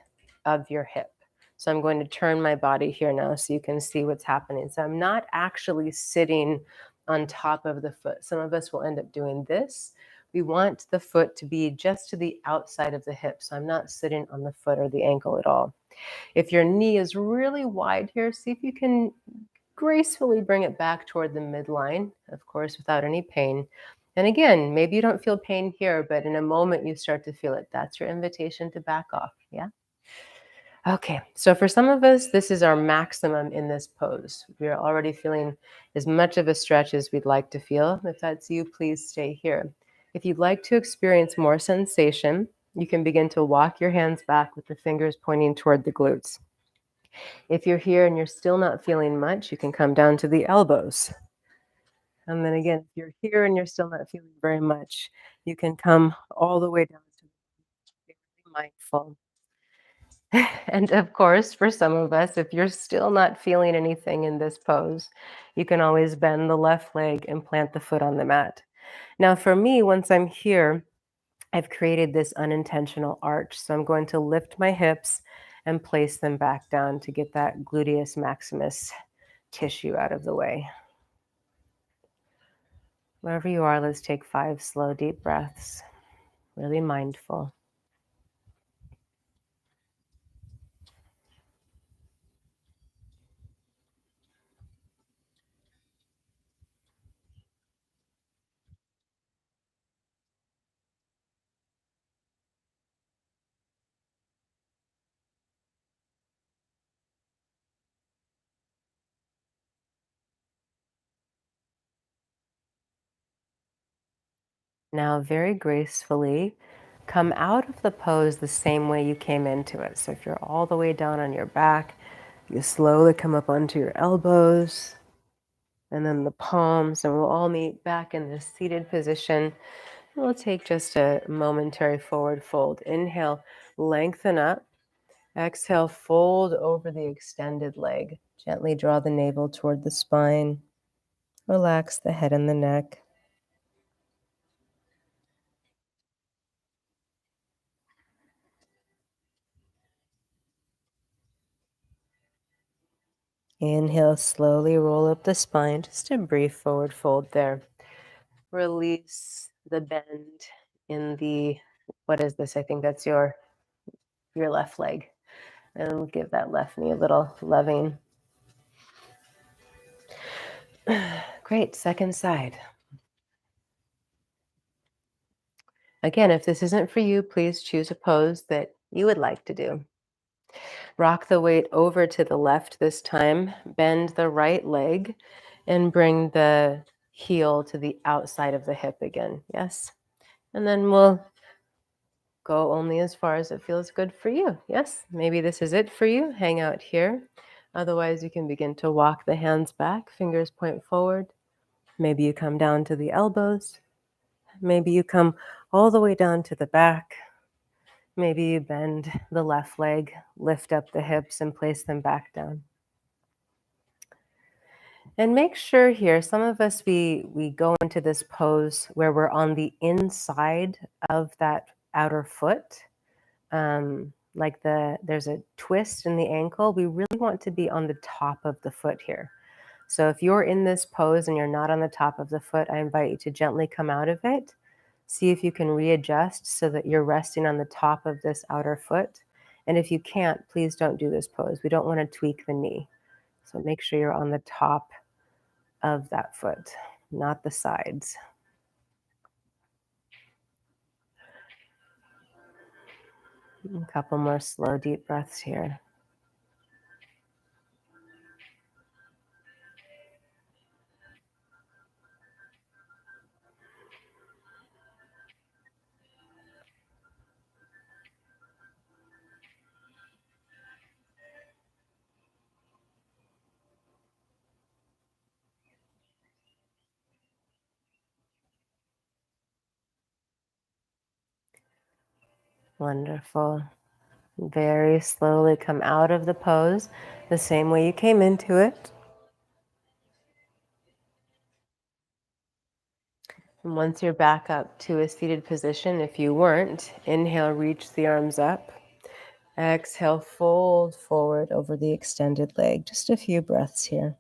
of your hip. So I'm going to turn my body here now so you can see what's happening. So I'm not actually sitting on top of the foot. Some of us will end up doing this. We want the foot to be just to the outside of the hip. So I'm not sitting on the foot or the ankle at all. If your knee is really wide here, see if you can gracefully bring it back toward the midline, of course, without any pain. And again, maybe you don't feel pain here, but in a moment you start to feel it. That's your invitation to back off. Yeah. Okay. So for some of us, this is our maximum in this pose. We are already feeling as much of a stretch as we'd like to feel. If that's you, please stay here. If you'd like to experience more sensation, you can begin to walk your hands back with the fingers pointing toward the glutes. If you're here and you're still not feeling much, you can come down to the elbows. And then again, if you're here and you're still not feeling very much, you can come all the way down to be really mindful. And of course, for some of us, if you're still not feeling anything in this pose, you can always bend the left leg and plant the foot on the mat. Now, for me, once I'm here, I've created this unintentional arch. So I'm going to lift my hips and place them back down to get that gluteus maximus tissue out of the way. Wherever you are, let's take 5 slow, deep breaths, really mindful. Now, very gracefully, come out of the pose the same way you came into it. So if you're all the way down on your back, you slowly come up onto your elbows and then the palms, and we'll all meet back in this seated position. We'll take just a momentary forward fold. Inhale, lengthen up. Exhale, fold over the extended leg. Gently draw the navel toward the spine. Relax the head and the neck. Inhale, slowly roll up the spine. Just a brief forward fold there. Release the bend in the, what is this? I think that's your left leg. And we'll give that left knee a little loving. Great, second side. Again, if this isn't for you, please choose a pose that you would like to do. Rock the weight over to the left this time. Bend the right leg and bring the heel to the outside of the hip again. Yes. And then we'll Go only as far as it feels good for you. Yes, maybe this is it for you. Hang out here. Otherwise, you can begin to walk the hands back, fingers point forward. Maybe you come down to the elbows. Maybe you come all the way down to the back. Maybe you bend the left leg, lift up the hips, and place them back down. And make sure here, some of us, we go into this pose where we're on the inside of that outer foot. Like there's a twist in the ankle. We really want to be on the top of the foot here. So if you're in this pose and you're not on the top of the foot, I invite you to gently come out of it. See if you can readjust so that you're resting on the top of this outer foot. And if you can't, please don't do this pose. We don't want to tweak the knee. So make sure you're on the top of that foot, not the sides. A couple more slow, deep breaths here. Wonderful. Very slowly come out of the pose the same way you came into it. And once you're back up to a seated position, if you weren't, inhale, reach the arms up. Exhale, fold forward over the extended leg. Just a few breaths here.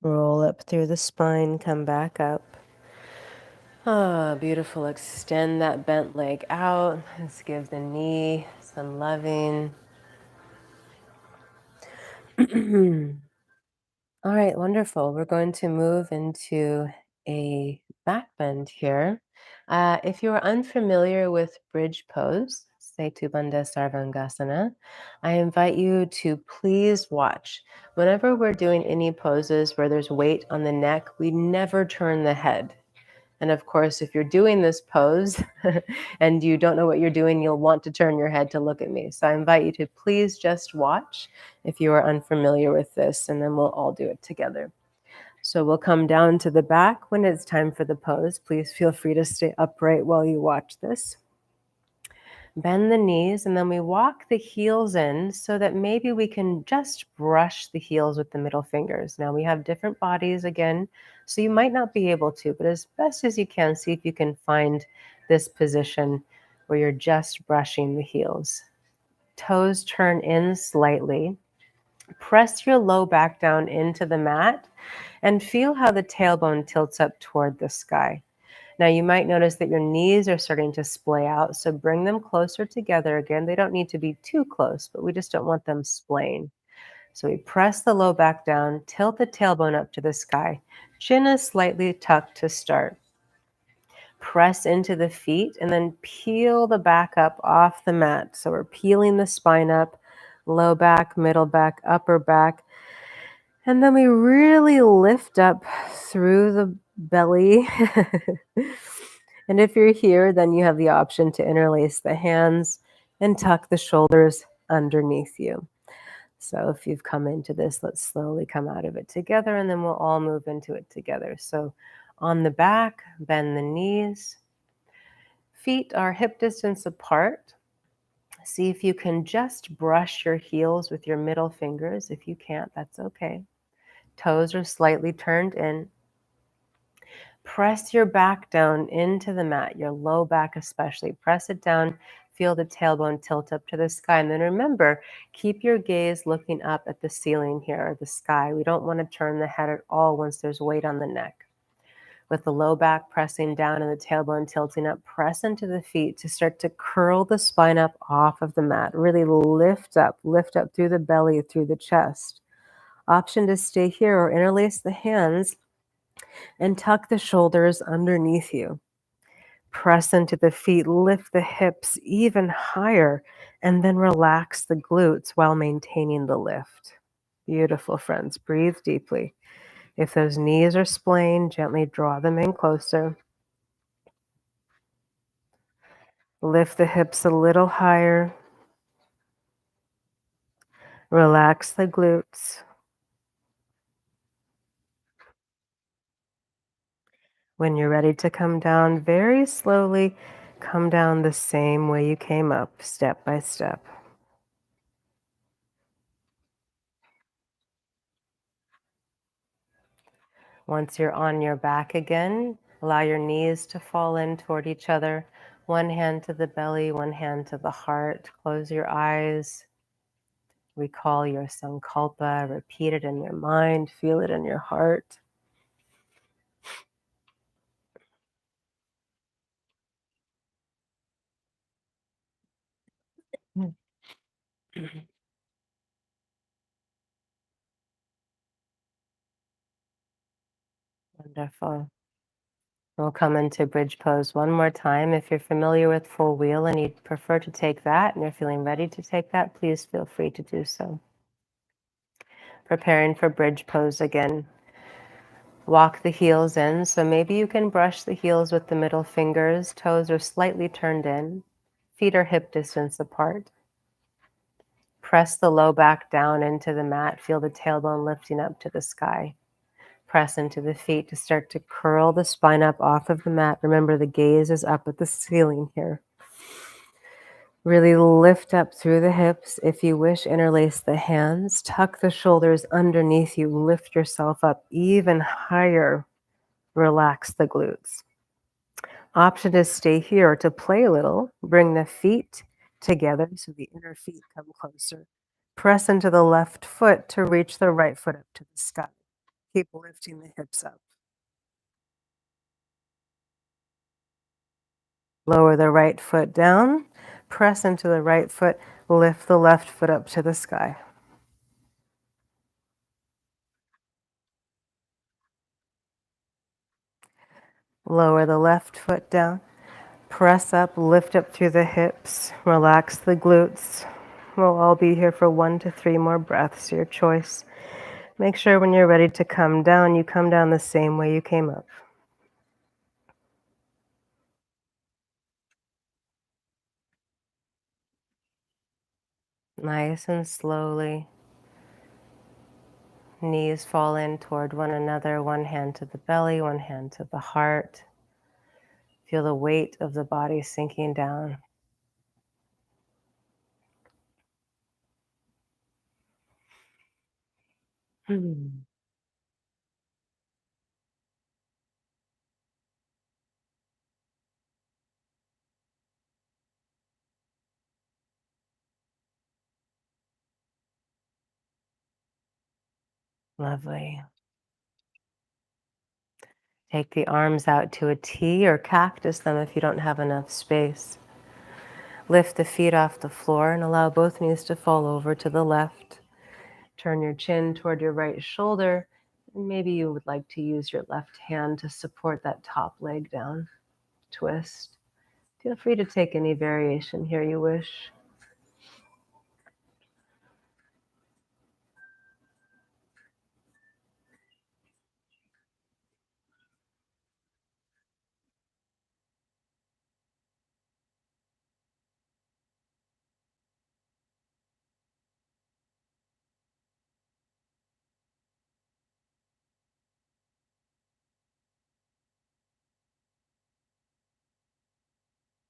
Roll up through the spine, come back up. Ah, beautiful. Extend that bent leg out. Let's give the knee some loving. All right, wonderful. We're going to move into a back bend here. If you're unfamiliar with bridge pose, Setu Bandha Sarvangasana, I invite you to please watch. Whenever we're doing any poses where there's weight on the neck, we never turn the head. And of course, if you're doing this pose and you don't know what you're doing, you'll want to turn your head to look at me. So I invite you to please just watch if you are unfamiliar with this, and then we'll all do it together. So we'll come down to the back when it's time for the pose. Please feel free to stay upright while you watch this. Bend the knees, and then we walk the heels in so that maybe we can just brush the heels with the middle fingers. Now, we have different bodies again, so you might not be able to, but as best as you can, see if you can find this position where you're just brushing the heels. Toes turn in slightly. Press your low back down into the mat and feel how the tailbone tilts up toward the sky. Now you might notice that your knees are starting to splay out, so bring them closer together again. They don't need to be too close, but we just don't want them splaying. So we press the low back down, tilt the tailbone up to the sky. Chin is slightly tucked to start. Press into the feet and then peel the back up off the mat. So we're peeling the spine up, low back, middle back, upper back. And then we really lift up through the belly. And if you're here, then you have the option to interlace the hands and tuck the shoulders underneath you. So if you've come into this, let's slowly come out of it together, and then we'll all move into it together. So on the back, bend the knees. Feet are hip distance apart. See if you can just brush your heels with your middle fingers. If you can't, that's okay. Toes are slightly turned in. Press your back down into the mat, your low back especially. Press it down. Feel the tailbone tilt up to the sky. And then remember, keep your gaze looking up at the ceiling here, or the sky. We don't want to turn the head at all once there's weight on the neck. With the low back pressing down and the tailbone tilting up, press into the feet to start to curl the spine up off of the mat. Really lift up through the belly, through the chest. Option to stay here or interlace the hands and tuck the shoulders underneath you. Press into the feet, lift the hips even higher, and then relax the glutes while maintaining the lift. Beautiful, friends. Breathe deeply. If those knees are splayed, gently draw them in closer. Lift the hips a little higher. Relax the glutes. When you're ready to come down, very slowly come down the same way you came up, step by step. Once you're on your back again, allow your knees to fall in toward each other. One hand to the belly, one hand to the heart. Close your eyes. Recall your sankalpa. Repeat it in your mind. Feel it in your heart. Wonderful. We'll come into bridge pose one more time. If you're familiar with full wheel and you'd prefer to take that and you're feeling ready to take that, please feel free to do so. Preparing for bridge pose again. Walk the heels in, so maybe you can brush the heels with the middle fingers. Toes are slightly turned in. Feet are hip distance apart. Press the low back down into the mat. Feel the tailbone lifting up to the sky. Press into the feet to start to curl the spine up off of the mat. Remember, the gaze is up at the ceiling here. Really lift up through the hips. If you wish, interlace the hands. Tuck the shoulders underneath you. Lift yourself up even higher. Relax the glutes. Option to stay here or to play a little. Bring the feet together so the inner feet come closer. Press into the left foot to reach the right foot up to the sky. Keep lifting the hips up. Lower the right foot down. Press into the right foot. Lift the left foot up to the sky. Lower the left foot down. Press up, lift up through the hips. Relax the glutes. We'll all be here for 1 to 3 more breaths, your choice. Make sure when you're ready to come down, you come down the same way you came up. Nice and slowly. Knees fall in toward one another, one hand to the belly, one hand to the heart. Feel the weight of the body sinking down. Hmm. Lovely. Take the arms out to a T or cactus them if you don't have enough space. Lift the feet off the floor and allow both knees to fall over to the left. Turn your chin toward your right shoulder. And maybe you would like to use your left hand to support that top leg down. Twist. Feel free to take any variation here you wish.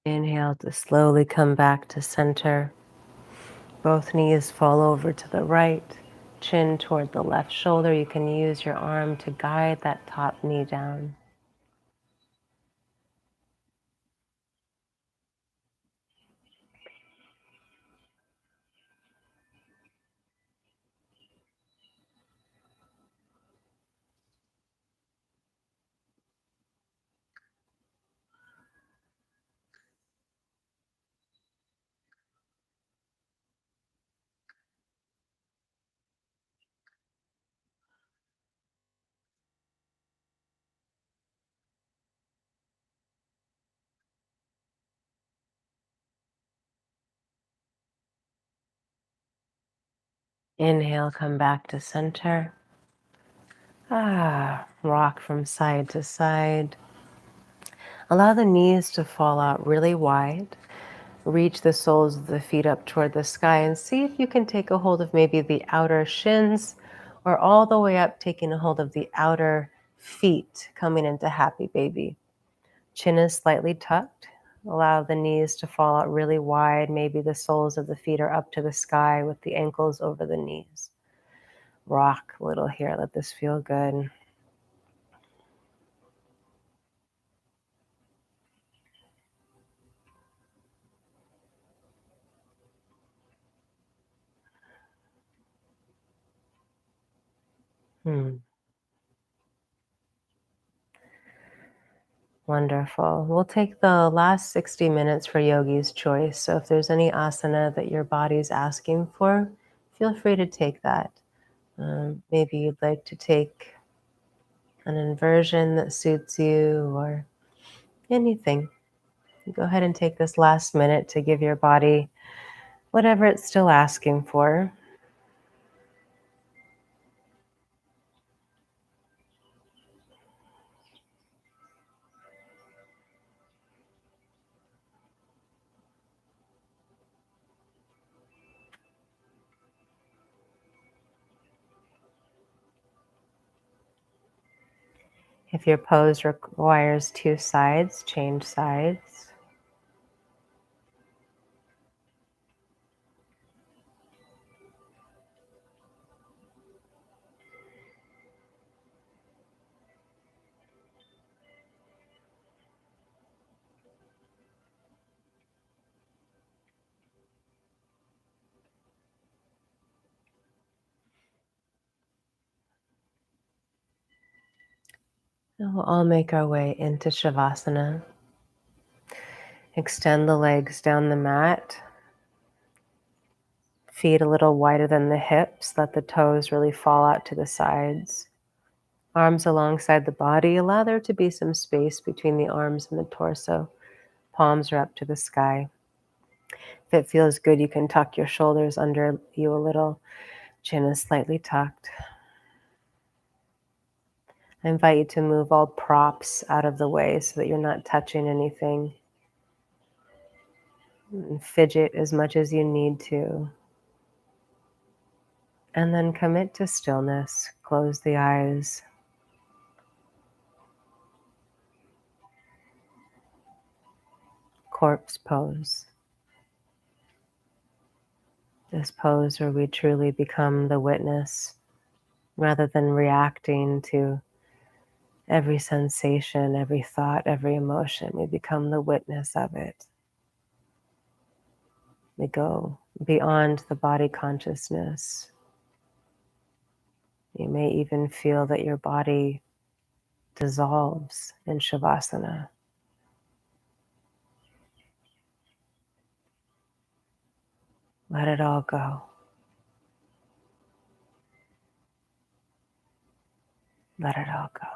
Inhale to slowly come back to center. Both knees fall over to the right, chin toward the left shoulder. You can use your arm to guide that top knee down. Inhale, come back to center. Rock from side to side. Allow the knees to fall out really wide. Reach the soles of the feet up toward the sky and see if you can take a hold of maybe the outer shins or all the way up, taking a hold of the outer feet, coming into happy baby. Chin is slightly tucked. Allow the knees to fall out really wide. Maybe the soles of the feet are up to the sky with the ankles over the knees. Rock a little here. Let this feel good. Hmm. Wonderful. We'll take the last 60 minutes for yogi's choice. So if there's any asana that your body's asking for, feel free to take that. Maybe you'd like to take an inversion that suits you or anything. Go ahead and take this last minute to give your body whatever it's still asking for. If your pose requires two sides, change sides. And we'll all make our way into Shavasana. Extend the legs down the mat. Feet a little wider than the hips. Let the toes really fall out to the sides. Arms alongside the body. Allow there to be some space between the arms and the torso. Palms are up to the sky. If it feels good, you can tuck your shoulders under you a little. Chin is slightly tucked. I invite you to move all props out of the way so that you're not touching anything. And fidget as much as you need to. And then commit to stillness. Close the eyes. Corpse pose. This pose where we truly become the witness rather than reacting to every sensation, every thought, every emotion. We become the witness of it. We go beyond the body consciousness. You may even feel that your body dissolves in Shavasana. Let it all go. Let it all go.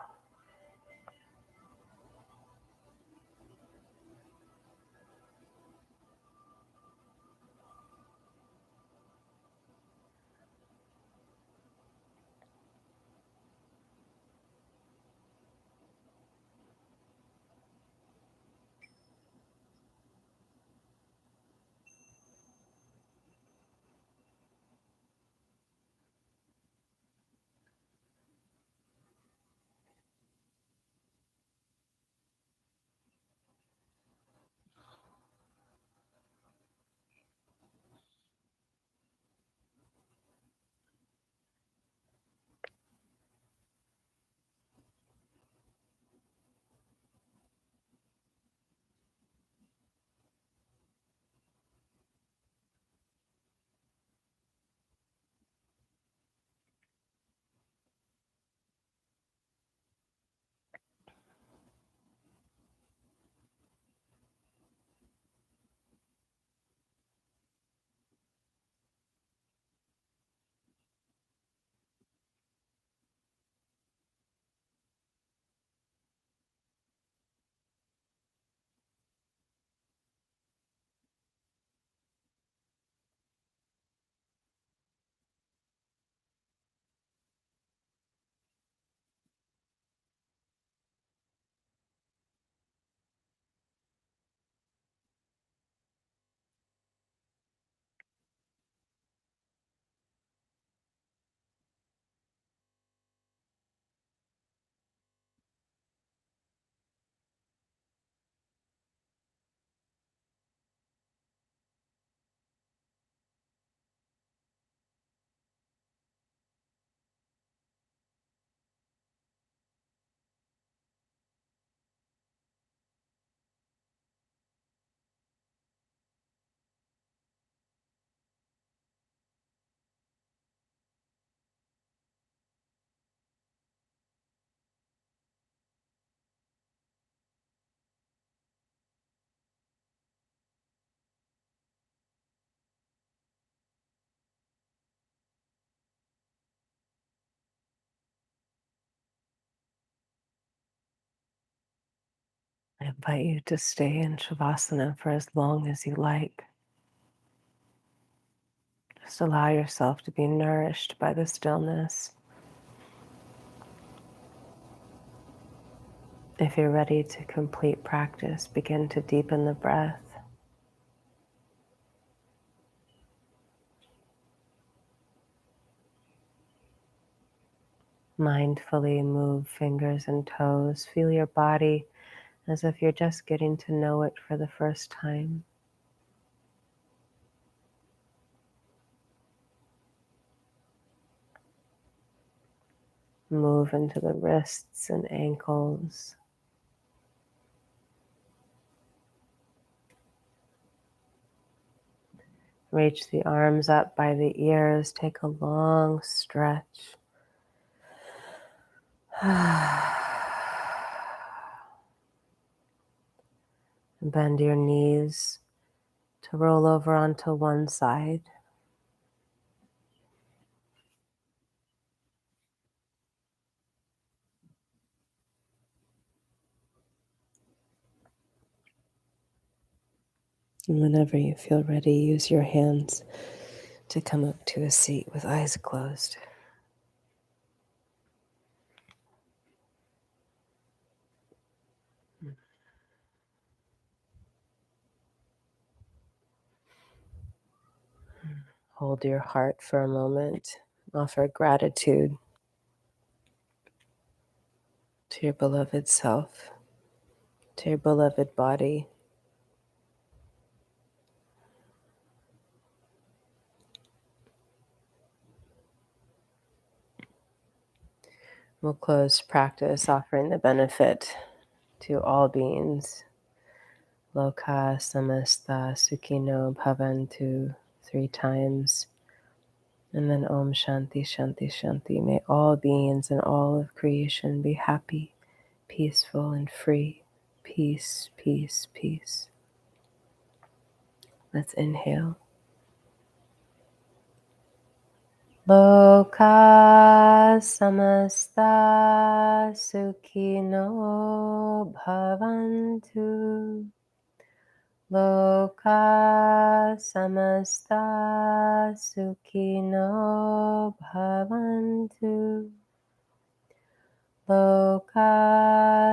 I invite you to stay in Savasana for as long as you like. Just allow yourself to be nourished by the stillness. If you're ready to complete practice, begin to deepen the breath. Mindfully move fingers and toes. Feel your body as if you're just getting to know it for the first time. Move into the wrists and ankles. Reach the arms up by the ears. Take a long stretch. Bend your knees to roll over onto one side. And whenever you feel ready, use your hands to come up to a seat with eyes closed. Hold your heart for a moment. Offer gratitude to your beloved self, to your beloved body. We'll close practice offering the benefit to all beings. Loka samasta sukhino bhavantu 3 times. And then Om Shanti Shanti Shanti. May all beings and all of creation be happy, peaceful, and free. Peace, peace, peace. Let's inhale. Loka samasta sukhino bhavantu. Loka samasta sukhino bhavantu. Loka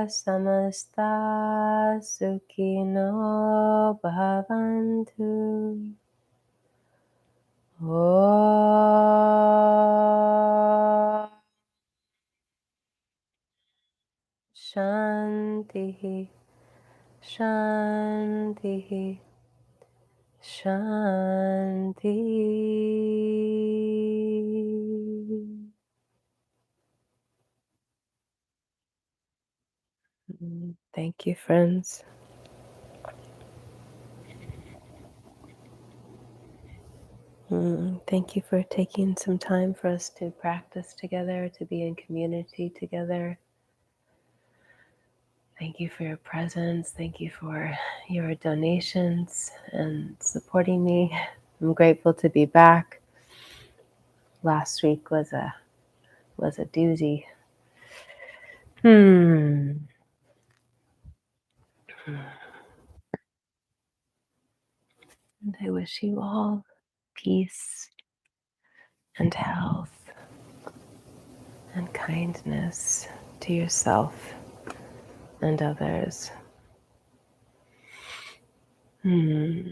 samasta sukhino bhavantu. Om Shanti, Shanti, Shanti. Thank you, friends. Thank you for taking some time for us to practice together, to be in community together. Thank you for your presence. Thank you for your donations and supporting me. I'm grateful to be back. Last week was a doozy. And I wish you all peace and health and kindness to yourself and others. Thank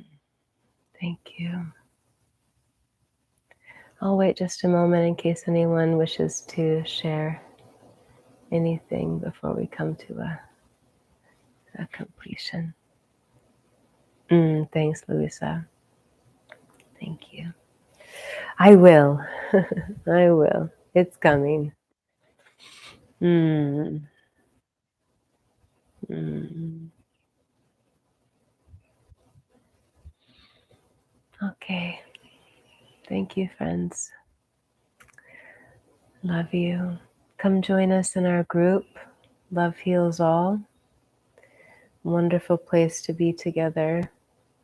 you. I'll wait just a moment in case anyone wishes to share anything before we come to a completion. Thanks, Louisa. Thank you. I will. I will. It's coming. Mm. Okay. Thank you, friends. Love you. Come join us in our group, Love Heals All. Wonderful place to be together.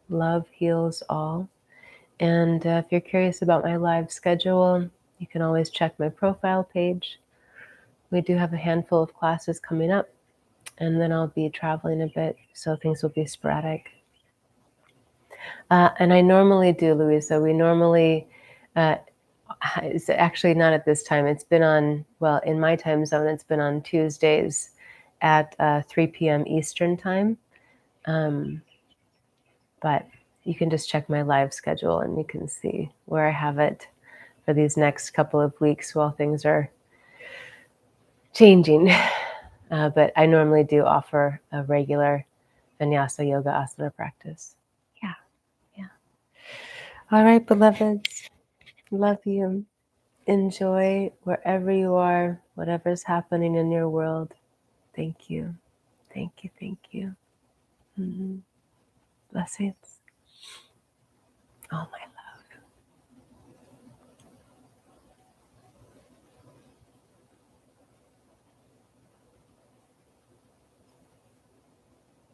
Love Heals All. And if you're curious about my live schedule, you can always check my profile page. We do have a handful of classes coming up, and then I'll be traveling a bit, so things will be sporadic. And I normally do, Louisa. We normally, it's actually not at this time. It's been on, well, in my time zone, it's been on Tuesdays at 3 p.m. Eastern time. But you can just check my live schedule and you can see where I have it for these next couple of weeks while things are changing. But I normally do offer a regular Vinyasa yoga asana practice. Yeah, yeah. All right, beloveds. Love you. Enjoy wherever you are, whatever's happening in your world. Thank you. Thank you. Thank you. Blessings. All my